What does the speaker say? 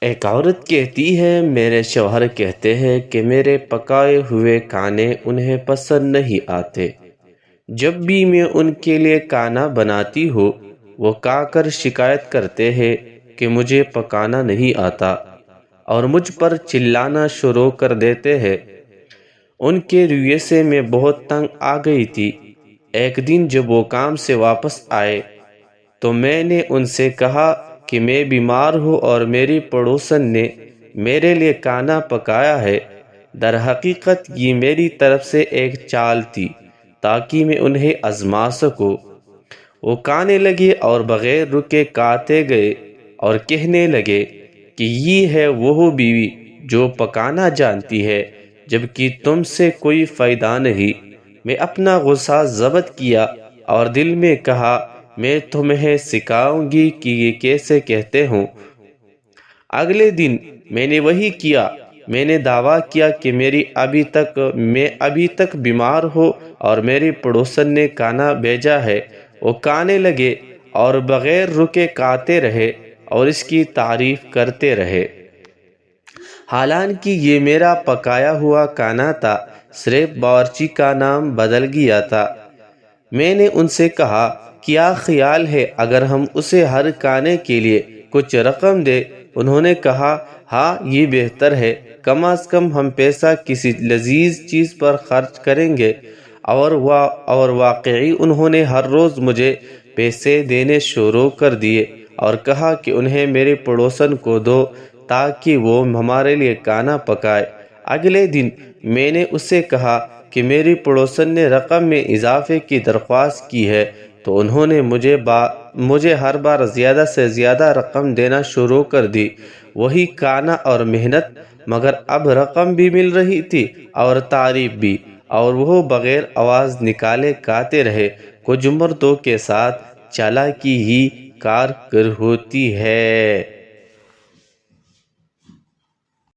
ایک عورت کہتی ہے میرے شوہر کہتے ہیں کہ میرے پکائے ہوئے کھانے انہیں پسند نہیں آتے۔ جب بھی میں ان کے لیے کھانا بناتی ہوں وہ کھا کر شکایت کرتے ہیں کہ مجھے پکانا نہیں آتا اور مجھ پر چلانا شروع کر دیتے ہیں۔ ان کے رویے سے میں بہت تنگ آ گئی تھی۔ ایک دن جب وہ کام سے واپس آئے تو میں نے ان سے کہا کہ میں بیمار ہوں اور میری پڑوسن نے میرے لیے کھانا پکایا ہے۔ در حقیقت یہ میری طرف سے ایک چال تھی تاکہ میں انہیں آزما سکوں۔ وہ کھانے لگے اور بغیر رکے کھاتے گئے اور کہنے لگے کہ یہ ہے وہ بیوی جو پکانا جانتی ہے جبکہ تم سے کوئی فائدہ نہیں۔ میں اپنا غصہ ضبط کیا اور دل میں کہا میں تمہیں سکھاؤں گی کہ یہ کیسے کہتے ہوں۔ اگلے دن میں نے وہی کیا۔ میں نے دعویٰ کیا کہ میں ابھی تک بیمار ہوں اور میری پڑوسن نے کھانا بھیجا ہے۔ وہ کھانے لگے اور بغیر رکے کھاتے رہے اور اس کی تعریف کرتے رہے، حالانکہ یہ میرا پکایا ہوا کھانا تھا، صرف باورچی کا نام بدل گیا تھا۔ میں نے ان سے کہا کیا خیال ہے اگر ہم اسے ہر کھانے کے لیے کچھ رقم دیں؟ انہوں نے کہا ہاں یہ بہتر ہے، کم از کم ہم پیسہ کسی لذیذ چیز پر خرچ کریں گے۔ اور واقعی انہوں نے ہر روز مجھے پیسے دینے شروع کر دیے اور کہا کہ انہیں میرے پڑوسن کو دو تاکہ وہ ہمارے لیے کھانا پکائے۔ اگلے دن میں نے اسے کہا کہ میری پڑوسن نے رقم میں اضافے کی درخواست کی ہے تو انہوں نے مجھے ہر بار زیادہ سے زیادہ رقم دینا شروع کر دی، وہی کھانا اور محنت، مگر اب رقم بھی مل رہی تھی اور تعریف بھی، اور وہ بغیر آواز نکالے کھاتے رہے۔ کچھ مردوں کے ساتھ چالاکی ہی کارگر ہوتی ہے۔